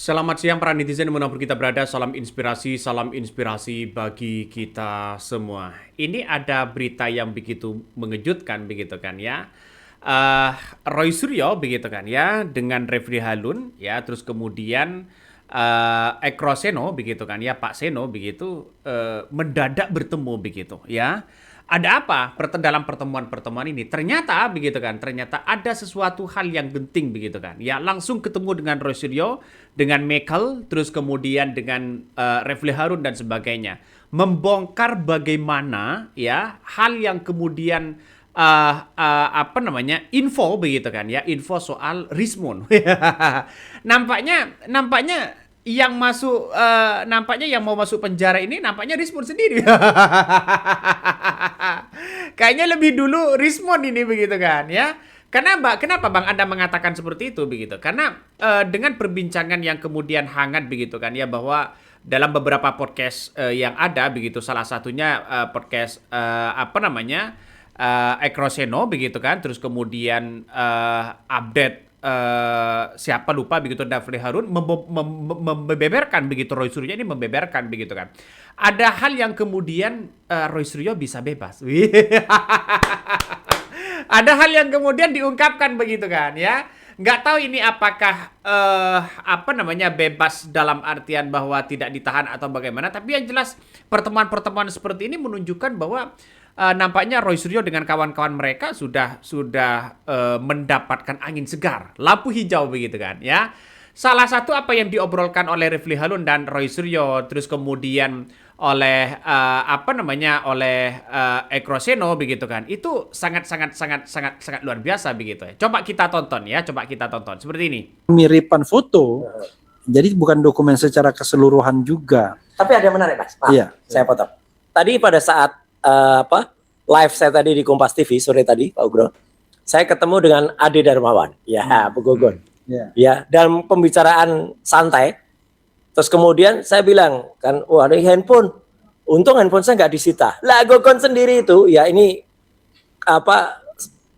Selamat siang para netizen dimanapun kita berada, salam inspirasi bagi kita semua. Ini ada berita yang begitu mengejutkan begitu kan ya. Eh Roy Suryo begitu kan ya dengan Refli Harun ya, terus kemudian Ekro Seno begitu kan ya, Pak Seno begitu mendadak bertemu begitu ya. Ada apa dalam pertemuan-pertemuan ini? Ternyata begitu kan, ternyata ada sesuatu hal yang genting begitu kan. Ya langsung ketemu dengan Roy Suryo, dengan Michael, terus kemudian dengan Refli Harun dan sebagainya. Membongkar bagaimana ya hal yang kemudian apa namanya info begitu kan ya, info soal Rismon. nampaknya nampaknya yang mau masuk penjara ini nampaknya Rismon sendiri. Kayaknya lebih dulu Rismon ini begitu kan ya. Kenapa Bang Anda mengatakan seperti itu begitu? Karena dengan perbincangan yang kemudian hangat begitu kan ya, bahwa dalam beberapa podcast yang ada begitu, salah satunya podcast apa namanya Ekroseno begitu kan, terus kemudian update siapa lupa begitu, Dafri Harun membeberkan begitu, Roy Suryo ini membeberkan begitu kan. Ada hal yang kemudian Roy Suryo bisa bebas. Ada hal yang kemudian diungkapkan begitu kan ya. Nggak tahu ini apakah apa namanya bebas dalam artian bahwa tidak ditahan atau bagaimana. Tapi yang jelas pertemuan-pertemuan seperti ini menunjukkan bahwa nampaknya Roy Suryo dengan kawan-kawan mereka sudah mendapatkan angin segar, lampu hijau begitu kan ya. Salah satu apa yang diobrolkan oleh Refli Harun dan Roy Suryo, terus kemudian oleh apa namanya oleh Ekro Seno begitu kan, itu sangat luar biasa begitu ya. Coba kita tonton ya, coba kita tonton seperti ini. Miripan foto, jadi bukan dokumen secara keseluruhan juga. Tapi ada yang menarik, Mas. Iya. Saya potong. Tadi pada saat live saya tadi di Kompas TV sore tadi, Pak Ugro, saya ketemu dengan Ade Darmawan, ya, Pegogon. Ya, dalam pembicaraan santai. Terus kemudian saya bilang kan, wah ini handphone, untung handphone saya nggak disita. Lah Gogon sendiri itu, ya ini apa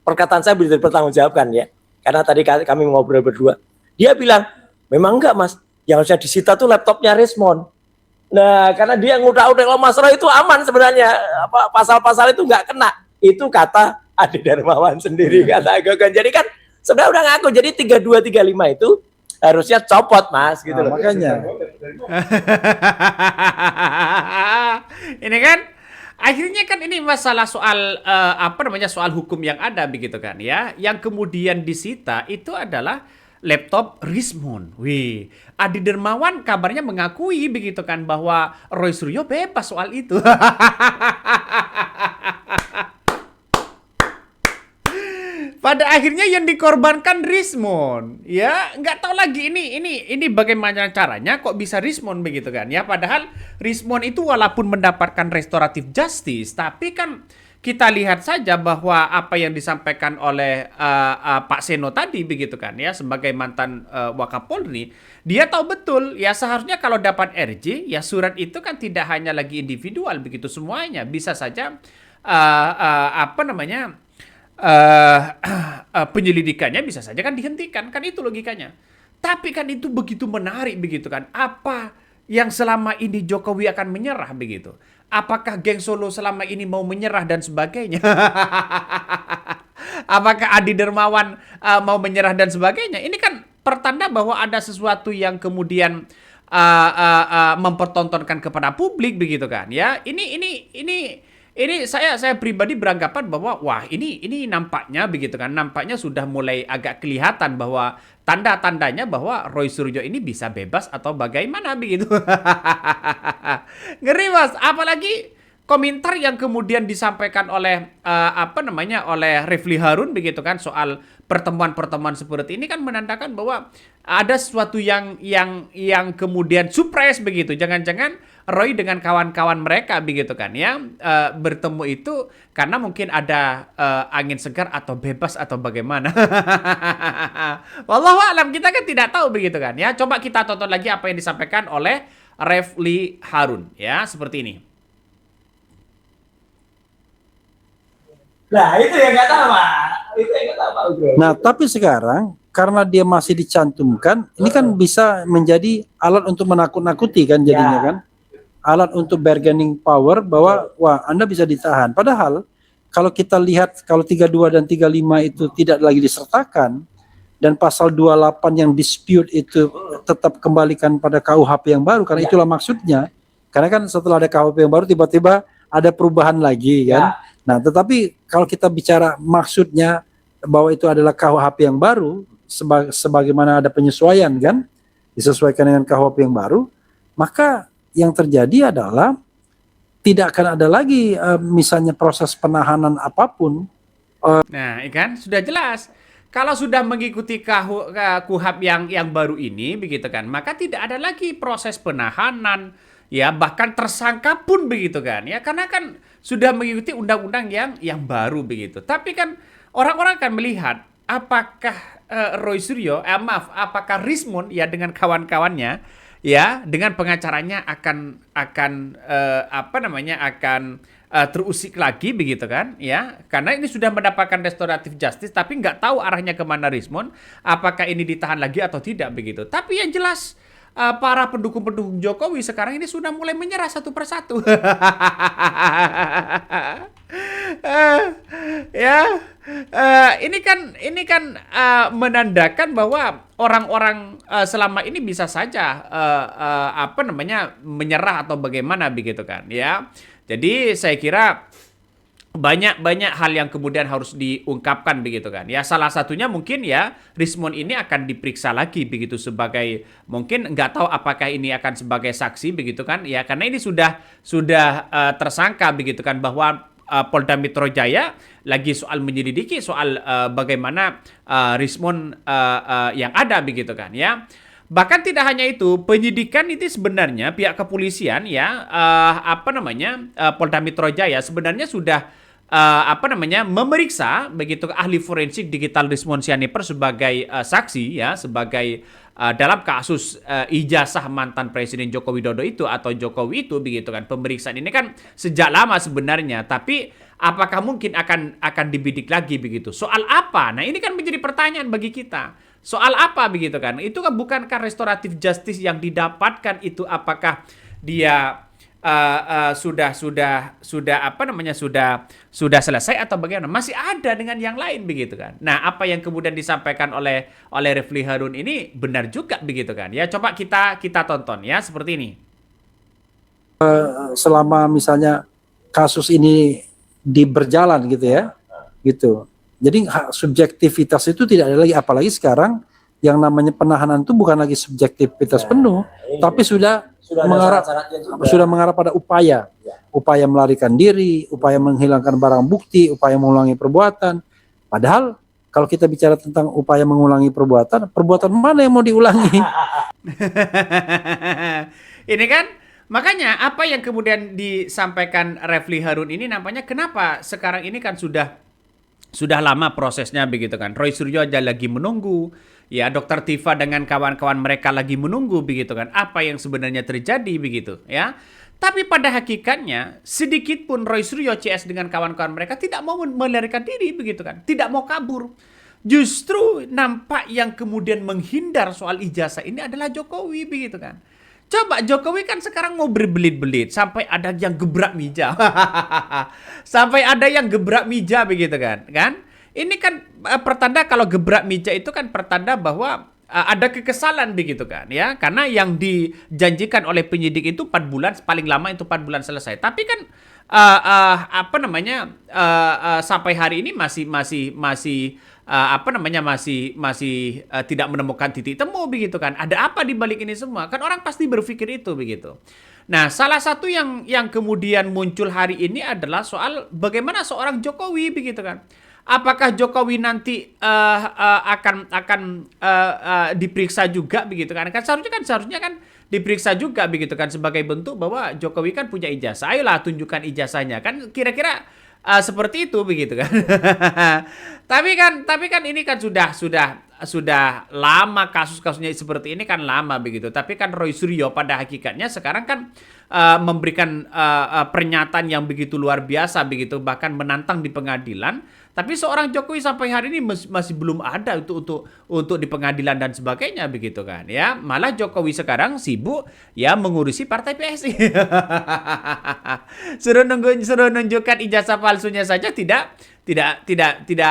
perkataan saya bisa dipertanggungjawabkan ya. Karena tadi kami ngobrol berdua, dia bilang memang enggak Mas, yang harusnya disita tuh laptopnya Rismon. Nah karena dia ngudak-udak Mas Roy itu aman sebenarnya, apa pasal-pasal itu nggak kena. Itu kata Ade Darmawan sendiri, kata Gogon. Jadi kan sebenarnya udah ngaku, jadi 3235 itu harusnya copot Mas gitu loh. Makanya ini kan akhirnya kan ini masalah soal apa namanya soal hukum yang ada begitu kan ya. Yang kemudian disita itu adalah laptop Rismon. Wih, Adi Dermawan kabarnya mengakui begitu kan bahwa Roy Suryo bebas soal itu. Pada akhirnya yang dikorbankan Rismon, ya nggak tahu lagi ini bagaimana caranya kok bisa Rismon begitu kan ya. Padahal Rismon itu walaupun mendapatkan restoratif justice, tapi kan kita lihat saja bahwa apa yang disampaikan oleh Pak Seno tadi begitu kan ya, sebagai mantan Wakapolri, dia tahu betul ya seharusnya kalau dapat RJ ya surat itu kan tidak hanya lagi individual begitu semuanya, bisa saja apa namanya penyelidikannya bisa saja kan dihentikan, kan itu logikanya. Tapi kan itu begitu menarik begitu kan. Apa yang selama ini Jokowi akan menyerah begitu? Apakah geng Solo selama ini mau menyerah dan sebagainya? Apakah Adi Dermawan mau menyerah dan sebagainya? Ini kan pertanda bahwa ada sesuatu yang kemudian mempertontonkan kepada publik begitu kan ya. Ini saya pribadi beranggapan bahwa wah ini nampaknya begitu kan, nampaknya sudah mulai agak kelihatan bahwa tanda-tandanya bahwa Roy Suryo ini bisa bebas atau bagaimana begitu. Ngeri Mas, apalagi komentar yang kemudian disampaikan oleh apa namanya oleh Refli Harun begitu kan soal pertemuan-pertemuan seperti ini kan menandakan bahwa ada sesuatu yang kemudian surprise begitu. Jangan-jangan Roy dengan kawan-kawan mereka begitu kan ya bertemu itu karena mungkin ada angin segar atau bebas atau bagaimana. Wallahu alam, kita kan tidak tahu begitu kan ya. Coba kita tonton lagi apa yang disampaikan oleh Refli Harun ya, seperti ini. Nah itu yang nggak tahu Pak, itu yang nggak tahu Pak Ugro. Nah, tapi sekarang karena dia masih dicantumkan, ini kan bisa menjadi alat untuk menakut-nakuti kan jadinya kan, alat untuk bargaining power bahwa wah Anda bisa ditahan. Padahal kalau kita lihat kalau 32 dan 35 itu tidak lagi disertakan dan pasal 28 yang dispute itu tetap kembalikan pada KUHP yang baru karena itulah maksudnya. Karena kan setelah ada KUHP yang baru tiba-tiba ada perubahan lagi kan. Nah, tetapi kalau kita bicara maksudnya bahwa itu adalah KUHP yang baru sebagaimana ada penyesuaian kan, disesuaikan dengan KUHP yang baru, maka yang terjadi adalah tidak akan ada lagi misalnya proses penahanan apapun. Nah, kan sudah jelas. Kalau sudah mengikuti KUHP yang baru ini, begitu kan, maka tidak ada lagi proses penahanan, ya bahkan tersangka pun begitu kan, ya karena kan sudah mengikuti undang-undang yang baru begitu. Tapi kan orang-orang akan melihat apakah Roy Suryo, apakah Rismond ya dengan kawan-kawannya, ya dengan pengacaranya akan terusik lagi begitu kan, ya karena ini sudah mendapatkan restoratif justice tapi nggak tahu arahnya kemana Rismond, apakah ini ditahan lagi atau tidak begitu. Tapi yang jelas para pendukung-pendukung Jokowi sekarang ini sudah mulai menyerah satu persatu. Ini kan menandakan bahwa orang-orang selama ini bisa saja menyerah atau bagaimana begitu kan, ya. Jadi saya kira banyak hal yang kemudian harus diungkapkan begitu kan. Ya salah satunya mungkin ya Rismond ini akan diperiksa lagi begitu sebagai, mungkin nggak tahu apakah ini akan sebagai saksi begitu kan. Ya karena ini sudah tersangka begitu kan, bahwa Polda Metro Jaya lagi soal menyelidiki soal bagaimana Rismond yang ada begitu kan, ya. Bahkan tidak hanya itu, penyidikan itu sebenarnya pihak kepolisian ya Polda Metro Jaya sebenarnya sudah memeriksa begitu ahli forensik digital Rismond Sianiper sebagai saksi ya, sebagai dalam kasus ijazah mantan Presiden Joko Widodo itu atau Jokowi itu begitu kan. Pemeriksaan ini kan sejak lama sebenarnya, tapi apakah mungkin akan dibidik lagi begitu? Soal apa? Nah, ini kan menjadi pertanyaan bagi kita. Soal apa begitu kan? Itu kan bukankah restoratif justice yang didapatkan itu apakah dia sudah selesai atau bagaimana? Masih ada dengan yang lain begitu kan. Nah, apa yang kemudian disampaikan oleh Refli Harun ini benar juga begitu kan. Ya coba kita tonton ya seperti ini. Selama misalnya kasus ini berjalan gitu ya. Gitu. Jadi subjektivitas itu tidak ada lagi, apalagi sekarang yang namanya penahanan itu bukan lagi subjektivitas penuh, tapi sudah mengarah pada upaya melarikan diri, upaya menghilangkan barang bukti, upaya mengulangi perbuatan. Padahal kalau kita bicara tentang upaya mengulangi perbuatan mana yang mau diulangi? Ini kan makanya apa yang kemudian disampaikan Refli Harun ini nampaknya kenapa sekarang ini kan sudah lama prosesnya begitu kan. Roy Suryo aja lagi menunggu, ya Dr. Tifa dengan kawan-kawan mereka lagi menunggu begitu kan. Apa yang sebenarnya terjadi begitu ya. Tapi pada hakikatnya sedikit pun Roy Suryo CS dengan kawan-kawan mereka tidak mau melarikan diri begitu kan. Tidak mau kabur. Justru nampak yang kemudian menghindar soal ijazah ini adalah Jokowi begitu kan. Coba Jokowi kan sekarang mau berbelit-belit sampai ada yang gebrak meja. Sampai ada yang gebrak meja begitu kan. Ini kan pertanda kalau gebrak meja itu kan pertanda bahwa ada kekesalan begitu kan ya. Karena yang dijanjikan oleh penyidik itu 4 bulan, paling lama itu 4 bulan selesai. Tapi kan sampai hari ini masih tidak menemukan titik temu begitu kan. Ada apa di balik ini semua? Kan orang pasti berpikir itu begitu. Nah, salah satu yang kemudian muncul hari ini adalah soal bagaimana seorang Jokowi begitu kan. Apakah Jokowi nanti akan diperiksa juga begitu kan? Seharusnya kan diperiksa juga begitu kan sebagai bentuk bahwa Jokowi kan punya ijazah. Ayolah tunjukkan ijazahnya kan, kira-kira seperti itu begitu kan. Tapi kan ini kan sudah lama kasus-kasusnya seperti ini kan lama begitu. Tapi kan Roy Suryo pada hakikatnya sekarang kan memberikan pernyataan yang begitu luar biasa begitu, bahkan menantang di pengadilan. Tapi seorang Jokowi sampai hari ini masih belum ada untuk di pengadilan dan sebagainya begitu kan ya. Malah Jokowi sekarang sibuk ya mengurusi partai PSI. suruh nunjukkan ijazah palsunya saja tidak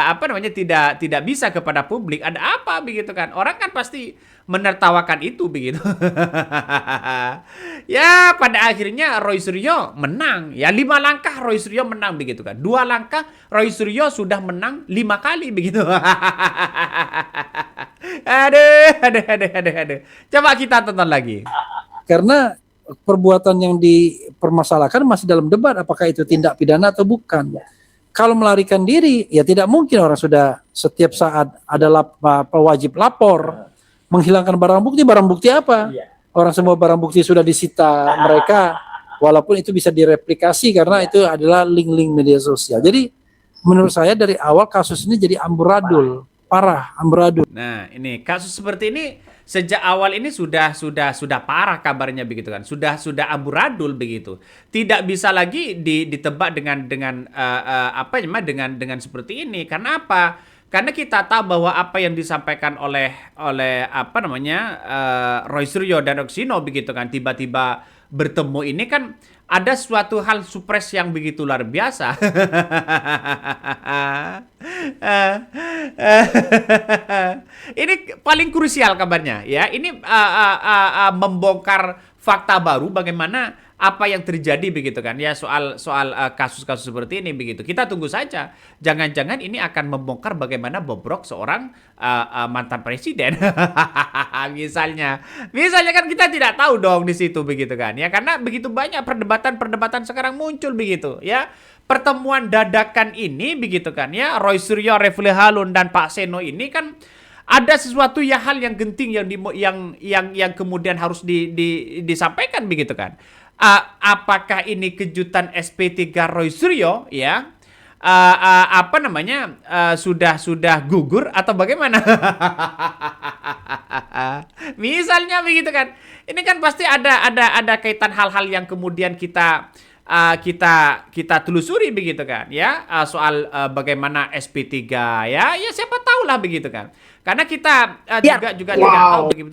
apa namanya tidak bisa kepada publik. Ada apa begitu kan? Orang kan pasti menertawakan itu begitu. Ya pada akhirnya Roy Suryo menang. Ya 5 langkah Roy Suryo menang begitu kan. 2 langkah Roy Suryo sudah menang 5 kali begitu. Aduh. Coba kita tonton lagi. Karena perbuatan yang dipermasalahkan masih dalam debat apakah itu tindak pidana atau bukan. Kalau melarikan diri ya tidak mungkin, orang sudah setiap saat ada wajib lapor. Menghilangkan barang bukti apa? Orang semua barang bukti sudah disita mereka, walaupun itu bisa direplikasi karena itu adalah link-link media sosial. Jadi menurut saya dari awal kasus ini jadi amburadul, parah amburadul. Nah, ini kasus seperti ini sejak awal ini sudah parah kabarnya begitu kan. Sudah amburadul begitu. Tidak bisa lagi ditebak dengan apa namanya dengan seperti ini. Karena apa? Karena kita tahu bahwa apa yang disampaikan oleh apa namanya Roy Suryo dan Oksino begitu kan, tiba-tiba bertemu ini kan ada suatu hal surprise yang begitu luar biasa. Ini paling krusial kabarnya ya. Ini membongkar fakta baru bagaimana apa yang terjadi begitu kan ya soal kasus-kasus seperti ini begitu. Kita tunggu saja. Jangan-jangan ini akan membongkar bagaimana bobrok seorang mantan presiden. Misalnya kan kita tidak tahu dong di situ begitu kan ya, karena begitu banyak perdebatan sekarang muncul begitu ya. Pertemuan dadakan ini begitu kan ya, Roy Suryo, Refli Harun dan Pak Seno ini kan ada sesuatu ya hal yang genting yang kemudian harus disampaikan begitu kan. Apakah ini kejutan SP3 Roy Suryo ya? Apa namanya sudah gugur atau bagaimana? Misalnya begitu kan. Ini kan pasti ada kaitan hal-hal yang kemudian kita telusuri begitu kan ya, soal bagaimana SP3 ya siapa tahu lah begitu kan. Karena kita juga tidak tahu begitu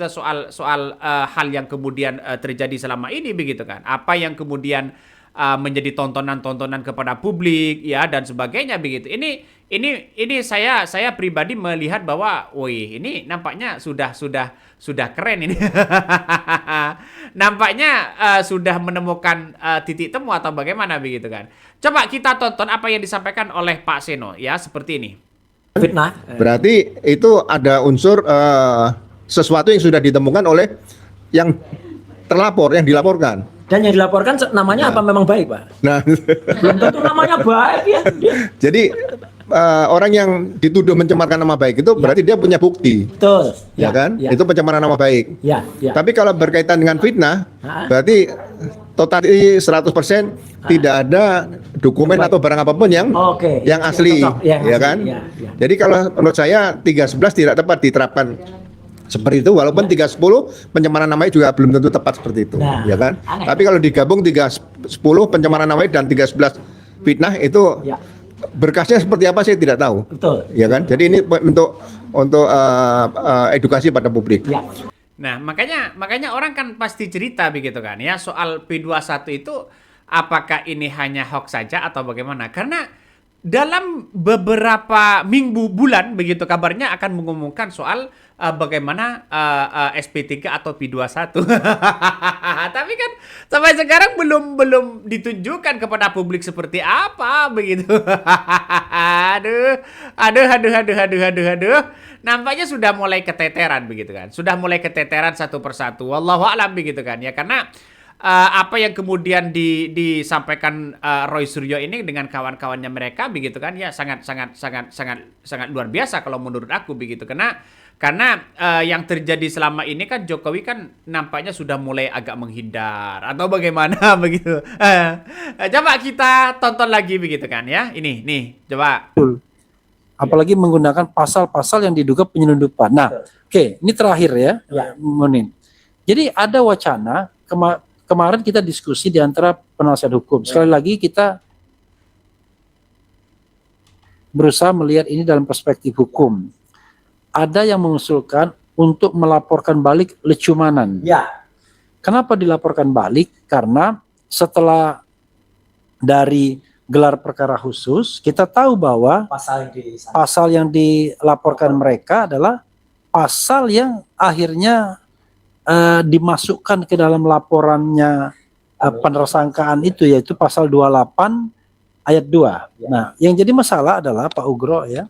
soal hal yang kemudian terjadi selama ini begitu kan. Apa yang kemudian menjadi tontonan kepada publik ya dan sebagainya begitu. Ini saya pribadi melihat bahwa ini nampaknya sudah keren ini. Nampaknya sudah menemukan titik temu atau bagaimana begitu kan. Coba kita tonton apa yang disampaikan oleh Pak Seno ya, seperti ini. Fitnah. Berarti itu ada unsur sesuatu yang sudah ditemukan oleh yang terlapor, yang dilaporkan. Dan yang dilaporkan namanya apa memang baik, Pak? Nah, belum tentu namanya baik ya. Jadi orang yang dituduh mencemarkan nama baik itu berarti dia punya bukti. Betul. Ya kan? Ya. Itu pencemaran nama baik. Ya. Tapi kalau berkaitan dengan fitnah, berarti total 100% tidak ada dokumen atau barang apapun yang asli, ya kan? Ya. Jadi kalau menurut saya 311 tidak tepat diterapkan seperti itu, walaupun 310 pencemaran nama baik juga belum tentu tepat seperti itu, ya kan? Tapi kalau digabung 310 pencemaran nama baik dan 311 fitnah itu berkasnya seperti apa saya tidak tahu. Betul. Ya kan? Jadi ini untuk edukasi pada publik. Ya. Nah, makanya orang kan pasti cerita begitu kan ya soal P21 itu apakah ini hanya hoax saja atau bagaimana? Karena dalam beberapa bulan begitu kabarnya akan mengumumkan soal bagaimana SP3 atau P21. Tapi kan sampai sekarang belum ditunjukkan kepada publik seperti apa begitu. Aduh. Nampaknya sudah mulai keteteran begitu kan. Sudah mulai keteteran satu persatu. Wallahu a'lam begitu kan ya. Karena apa yang kemudian disampaikan Roy Suryo ini dengan kawan-kawannya mereka begitu kan ya sangat luar biasa kalau menurut aku begitu. Karena yang terjadi selama ini kan Jokowi kan nampaknya sudah mulai agak menghindar atau bagaimana begitu. Coba kita tonton lagi begitu kan ya. Ini nih coba. Apalagi menggunakan pasal-pasal yang diduga penyelundupan. Nah, ini terakhir ya, Monin. Jadi ada wacana kemarin kita diskusi di antara penasihat hukum. Sekali lagi kita berusaha melihat ini dalam perspektif hukum. Ada yang mengusulkan untuk melaporkan balik Lecumanan. Ya. Kenapa dilaporkan balik? Karena setelah dari gelar perkara khusus, kita tahu bahwa pasal yang dilaporkan mereka adalah pasal yang akhirnya dimasukkan ke dalam laporannya penersangkaan itu, yaitu pasal 28 ayat 2. Nah, yang jadi masalah adalah Pak Ugro ya,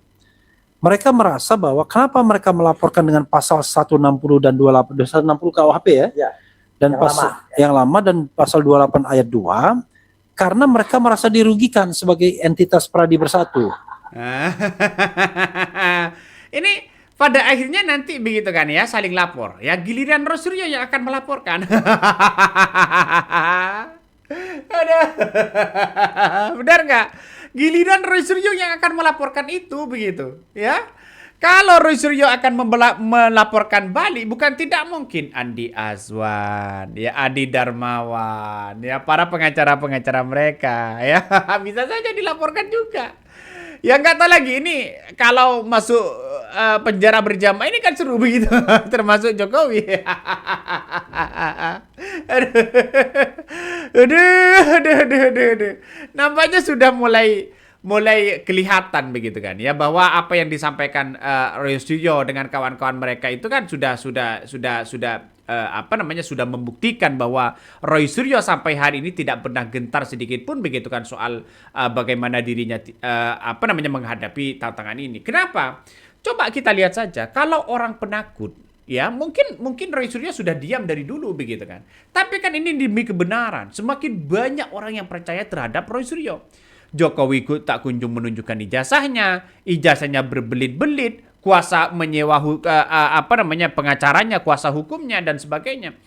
mereka merasa bahwa kenapa mereka melaporkan dengan pasal 160 dan 28, 160 KUHP ya, dan pasal yang lama dan pasal 28 ayat 2, karena mereka merasa dirugikan sebagai entitas pradi bersatu. Ini pada akhirnya nanti begitu kan ya, saling lapor. Ya giliran Roy Suryo yang akan melaporkan. Ada. Benar nggak? Giliran Roy Suryo yang akan melaporkan itu begitu, ya. Kalau Roy Suryo akan melaporkan balik, bukan tidak mungkin Andi Azwan, ya Adi Darmawan, ya para pengacara-pengacara mereka, ya bisa saja dilaporkan juga. Ya nggak tahu lagi ini kalau masuk penjara berjamaah ini kan seru begitu, termasuk Jokowi. Aduh. Nampaknya sudah mulai kelihatan begitu kan ya, bahwa apa yang disampaikan Roy Suryo dengan kawan-kawan mereka itu kan sudah sudah membuktikan bahwa Roy Suryo sampai hari ini tidak pernah gentar sedikit pun begitu kan soal bagaimana dirinya menghadapi tantangan ini. Kenapa? Coba kita lihat saja, kalau orang penakut ya mungkin Roy Suryo sudah diam dari dulu begitu kan. Tapi kan ini demi kebenaran, semakin banyak orang yang percaya terhadap Roy Suryo. Jokowi tak kunjung menunjukkan ijazahnya berbelit-belit, kuasa menyewa pengacaranya, kuasa hukumnya dan sebagainya.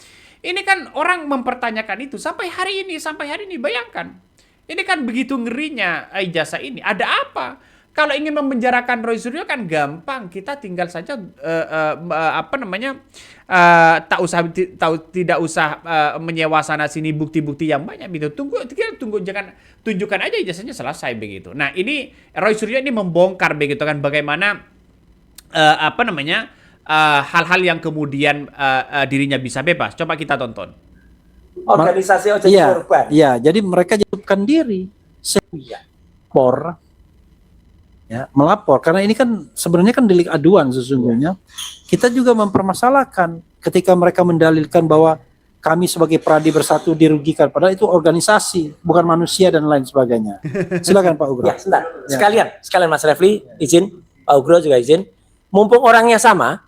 Ini kan orang mempertanyakan itu sampai hari ini, bayangkan. Ini kan begitu ngerinya ijazah ini. Ada apa? Kalau ingin memenjarakan Roy Suryo kan gampang, kita tinggal saja tidak usah menyewa sana sini bukti-bukti yang banyak gitu. Tunggu jangan tunjukkan aja ijazahnya selesai begitu. Nah, ini Roy Suryo ini membongkar begitu kan bagaimana hal-hal yang kemudian dirinya bisa bebas. Coba kita tonton. Organisasi ojek korban. Iya, jadi mereka jadikan diri melapor karena ini kan sebenarnya kan delik aduan sesungguhnya. Kita juga mempermasalahkan ketika mereka mendalilkan bahwa kami sebagai pradi bersatu dirugikan, padahal itu organisasi, bukan manusia dan lain sebagainya. Silakan Pak Ugro. Ya, sebentar. Sekalian Mas Refli izin, Pak Ugro juga izin. Mumpung orangnya sama,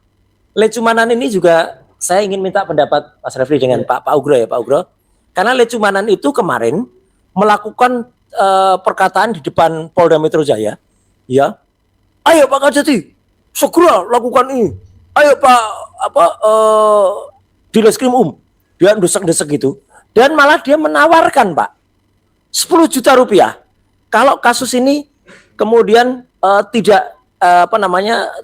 Lecumanan ini juga saya ingin minta pendapat Mas Refli dengan Pak Ugro ya, Pak Ugro. Karena Lecumanan itu kemarin melakukan perkataan di depan Polda Metro Jaya. Ya, ayo Pak Kajati, segera lakukan ini. Ayo Pak di Reskrim dia desek-desek gitu. Dan malah dia menawarkan Pak 10 juta rupiah kalau kasus ini kemudian tidak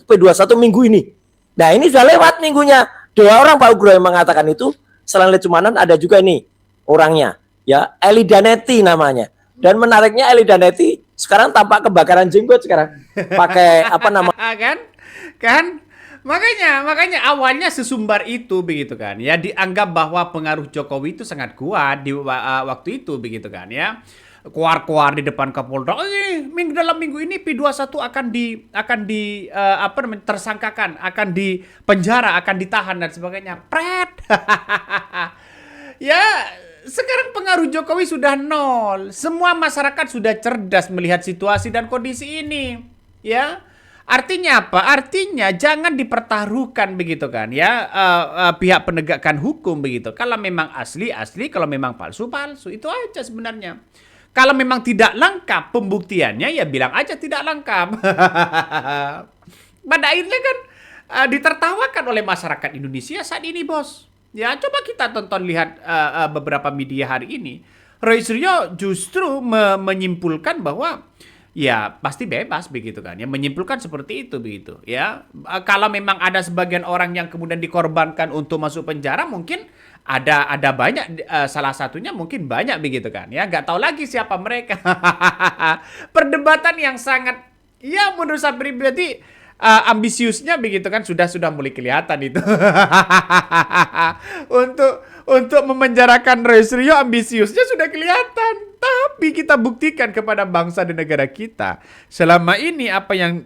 P21 minggu ini. Nah ini sudah lewat minggunya. 2 orang Pak Ugro yang mengatakan itu. Selain Lecumanan ada juga ini orangnya, ya Eli Danetti namanya. Dan menariknya Eli Danetti sekarang tampak kebakaran jenggot sekarang pakai kan makanya awalnya sesumbar itu begitu kan ya, dianggap bahwa pengaruh Jokowi itu sangat kuat di waktu itu begitu kan ya, keluar di depan Kapolda, dalam minggu ini P21 akan tersangkakan, akan dipenjara, akan ditahan dan sebagainya. Ya sekarang pengaruh Jokowi sudah nol. Semua masyarakat sudah cerdas melihat situasi dan kondisi ini. Ya, artinya apa? Artinya jangan dipertaruhkan begitu kan? Ya, pihak penegakan hukum begitu. Kalau memang asli, kalau memang palsu, itu aja sebenarnya. Kalau memang tidak lengkap pembuktiannya, ya bilang aja tidak lengkap. Pada akhirnya kan ditertawakan oleh masyarakat Indonesia saat ini, bos. Ya, coba kita lihat beberapa media hari ini. Roy Suryo justru menyimpulkan bahwa ya pasti bebas begitu kan. Ya menyimpulkan seperti itu begitu. Ya, kalau memang ada sebagian orang yang kemudian dikorbankan untuk masuk penjara, mungkin ada banyak, salah satunya mungkin banyak begitu kan. Ya, nggak tahu lagi siapa mereka. Perdebatan yang sangat Ya menurut saya pribadi ambisiusnya begitu kan sudah mulai kelihatan itu. Untuk memenjarakan Roy Suryo ambisiusnya sudah kelihatan. Tapi kita buktikan kepada bangsa dan negara kita selama ini apa yang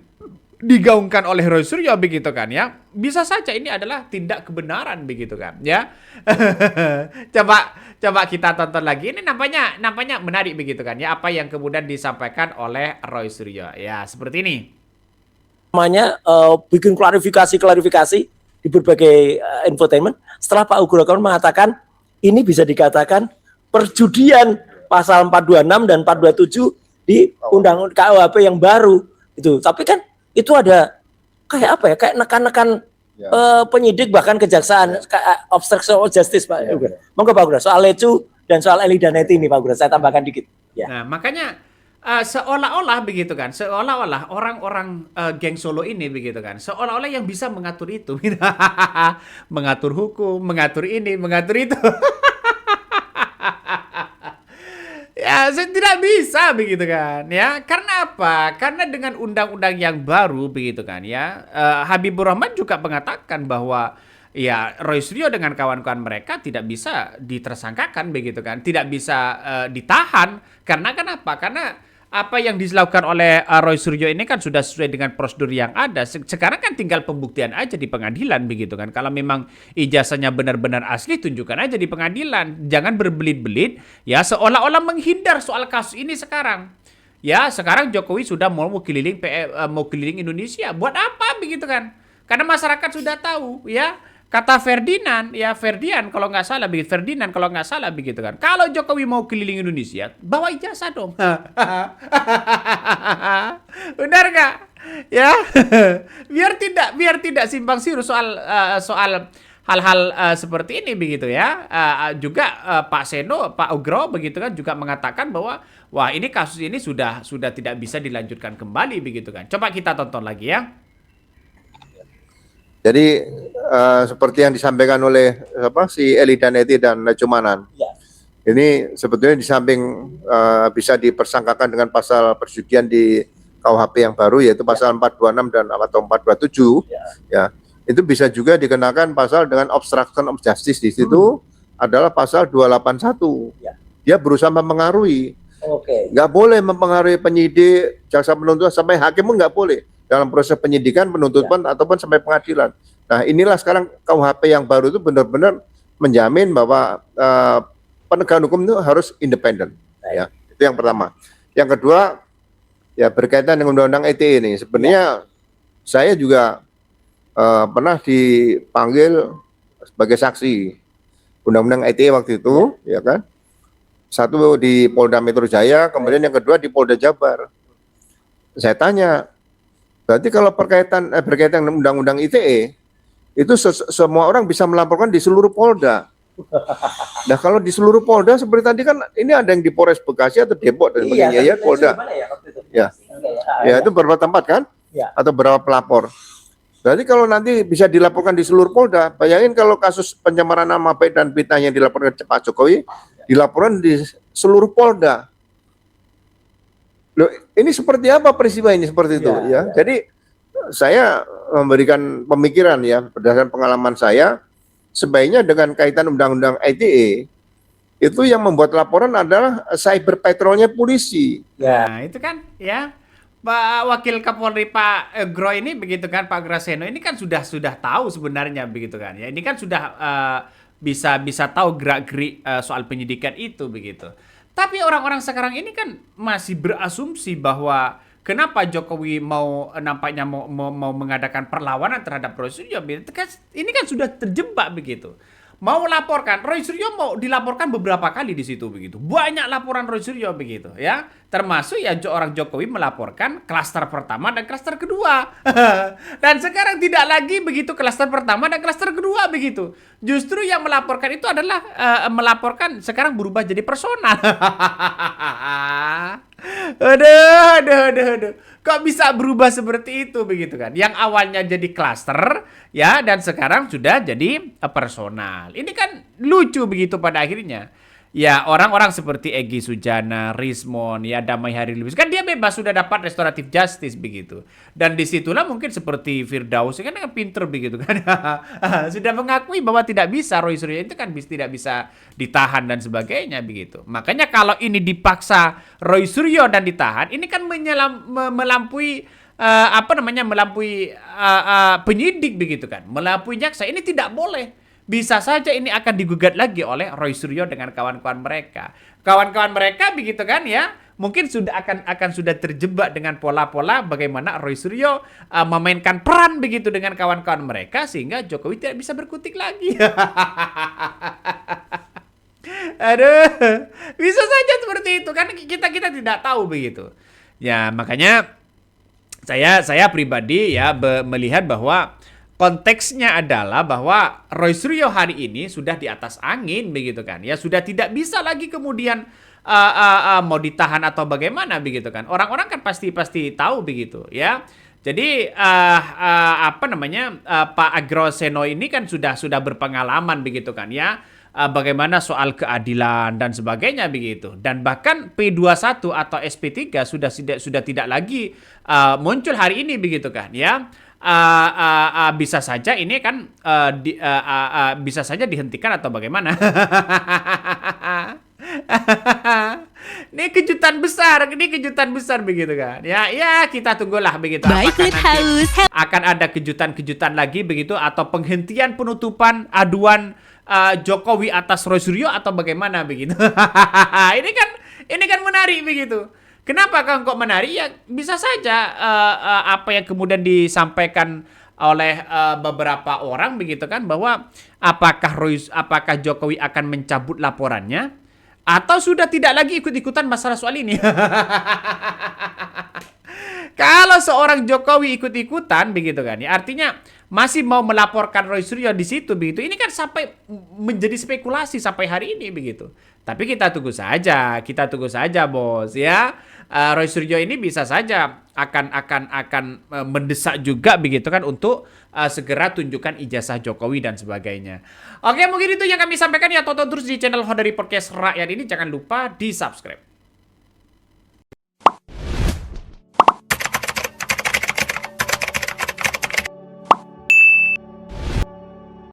digaungkan oleh Roy Suryo begitu kan ya, bisa saja ini adalah tindak kebenaran begitu kan ya. coba kita tonton lagi, ini nampaknya menarik begitu kan ya, apa yang kemudian disampaikan oleh Roy Suryo ya, seperti ini. Namanya bikin klarifikasi di berbagai infotainment setelah Pak Ugrokawan mengatakan ini bisa dikatakan perjudian pasal 426 dan 427 di Undang-Undang KUHP yang baru itu. Tapi kan itu ada kayak apa ya, kayak nekan-nekan penyidik bahkan kejaksaan, obstruction of justice Pak. Monggo Pak Ugro, soal Lecu dan soal Eli dan Neti ini Pak Ugro, saya tambahkan dikit. Ya. Nah makanya seolah-olah begitu kan, seolah-olah orang-orang geng Solo ini begitu kan, seolah-olah yang bisa mengatur itu, mengatur hukum, mengatur ini, mengatur itu. Ya, tidak bisa begitu kan ya. Karena apa? Karena dengan undang-undang yang baru begitu kan ya. Habibur Rahman juga mengatakan bahwa ya Roy Suryo dengan kawan-kawan mereka tidak bisa ditersangkakan begitu kan. Tidak bisa ditahan. Karena kenapa? Karena apa yang dilakukan oleh Roy Suryo ini kan sudah sesuai dengan prosedur yang ada. Sekarang kan tinggal pembuktian aja di pengadilan begitu kan. Kalau memang ijazahnya benar-benar asli, tunjukkan aja di pengadilan. Jangan berbelit-belit ya, seolah-olah menghindar soal kasus ini sekarang. Ya, sekarang Jokowi sudah mau keliling Indonesia. Buat apa begitu kan? Karena masyarakat sudah tahu ya. Kata Ferdinand kalau nggak salah begitu kan. Kalau Jokowi mau keliling Indonesia, bawa ijazah dong. Benar nggak? Ya, biar tidak simpang siur soal hal-hal seperti ini begitu ya. Juga Pak Seno, Pak Ugro begitu kan juga mengatakan bahwa wah ini kasus ini sudah tidak bisa dilanjutkan kembali begitu kan. Coba kita tonton lagi ya. Jadi seperti yang disampaikan oleh si Eli Daneti dan Lecumanan, ini sebetulnya di samping bisa dipersangkakan dengan pasal perjudian di KUHP yang baru yaitu pasal 426 dan atau 427, ya itu bisa juga dikenakan pasal dengan obstruction of justice. Di situ adalah pasal 281. Dia berusaha mempengaruhi. Nggak boleh mempengaruhi penyidik, jaksa penuntut sampai hakim pun nggak boleh dalam proses penyidikan, penuntutan ataupun sampai pengadilan. Nah, inilah sekarang KUHP yang baru itu benar-benar menjamin bahwa penegakan hukum itu harus independen. Ya, itu yang pertama. Yang kedua, ya berkaitan dengan Undang-Undang ITE ini. Sebenarnya saya juga pernah dipanggil sebagai saksi Undang-Undang ITE waktu itu, ya kan? Satu di Polda Metro Jaya, kemudian yang kedua di Polda Jabar. Saya tanya, berarti kalau berkaitan dengan Undang-Undang ITE, itu semua orang bisa melaporkan di seluruh Polda. Nah kalau di seluruh Polda seperti tadi kan ini ada yang di Polres Bekasi atau Depok dan sebagainya ya Polda. Ya itu beberapa tempat kan? Atau beberapa pelapor. Berarti kalau nanti bisa dilaporkan di seluruh Polda, bayangin kalau kasus pencemaran nama baik dan fitnah yang dilaporkan ke Pak Jokowi, dilaporkan di seluruh Polda. Loh, ini seperti apa peristiwa ini seperti itu ya. Jadi saya memberikan pemikiran ya berdasarkan pengalaman saya, sebaiknya dengan kaitan Undang-Undang ITE itu yang membuat laporan adalah cyber patrolnya polisi. Nah, itu kan ya Pak Wakil Kapolri Pak Gro ini begitu kan, Pak Graseno ini kan sudah tahu sebenarnya begitu kan ya. Ini kan sudah bisa tahu gerak-gerik soal penyidikan itu begitu. Tapi orang-orang sekarang ini kan masih berasumsi bahwa kenapa Jokowi nampaknya mau mengadakan perlawanan terhadap Roy Suryo. Ini kan sudah terjebak begitu. Mau laporkan, Roy Suryo mau dilaporkan beberapa kali di situ begitu. Banyak laporan Roy Suryo begitu ya. Termasuk ya orang Jokowi melaporkan klaster pertama dan klaster kedua. Dan sekarang tidak lagi begitu klaster pertama dan klaster kedua begitu. Justru yang melaporkan itu adalah melaporkan sekarang berubah jadi personal. Aduh. Kok bisa berubah seperti itu begitu kan? Yang awalnya jadi klaster ya dan sekarang sudah jadi personal. Ini kan lucu begitu pada akhirnya. ya orang-orang seperti Egy Sujana, Rismon, ya Damai Hari Lubis, kan dia bebas sudah dapat restoratif justice begitu. Dan disitulah mungkin seperti Firdaus kan pinter begitu kan, sudah mengakui bahwa tidak bisa Roy Suryo itu kan tidak bisa ditahan dan sebagainya begitu. Makanya kalau ini dipaksa Roy Suryo dan ditahan, ini kan melampaui melampaui penyidik begitu kan, melampaui jaksa. Ini tidak boleh. Bisa saja ini akan digugat lagi oleh Roy Suryo dengan kawan-kawan mereka. Kawan-kawan mereka begitu kan ya, mungkin akan sudah terjebak dengan pola-pola bagaimana Roy Suryo memainkan peran begitu dengan kawan-kawan mereka sehingga Jokowi tidak bisa berkutik lagi. Aduh, bisa saja seperti itu kan, kita tidak tahu begitu. Ya, makanya saya pribadi ya melihat bahwa konteksnya adalah bahwa Roy Suryo hari ini sudah di atas angin begitu kan. Ya sudah tidak bisa lagi kemudian mau ditahan atau bagaimana begitu kan. Orang-orang kan pasti tahu begitu ya. Jadi Pak Agroseno ini kan sudah berpengalaman begitu kan ya. Bagaimana soal keadilan dan sebagainya begitu. Dan bahkan P21 atau SP3 sudah tidak lagi muncul hari ini begitu kan ya. Bisa saja ini kan bisa saja dihentikan atau bagaimana. Ini kejutan besar begitu kan. Ya kita tunggulah begitu. Baik, Clubhouse. Akan ada kejutan-kejutan lagi begitu atau penghentian penutupan aduan Jokowi atas Roy Suryo atau bagaimana begitu. Ini kan menarik begitu. Kenapa kok menarik? Ya bisa saja apa yang kemudian disampaikan oleh beberapa orang begitu kan, bahwa apakah Jokowi akan mencabut laporannya atau sudah tidak lagi ikut-ikutan masalah soal ini. Kalau seorang Jokowi ikut-ikutan begitu kan, ya artinya masih mau melaporkan Roy Suryo di situ begitu. Ini kan sampai menjadi spekulasi sampai hari ini begitu. Tapi kita tunggu saja bos ya. Roy Suryo ini bisa saja akan mendesak juga begitu kan untuk segera tunjukkan ijazah Jokowi dan sebagainya. Oke, mungkin itu yang kami sampaikan ya. Tonton terus di channel Honda Podcast Rakyat ini, jangan lupa di subscribe.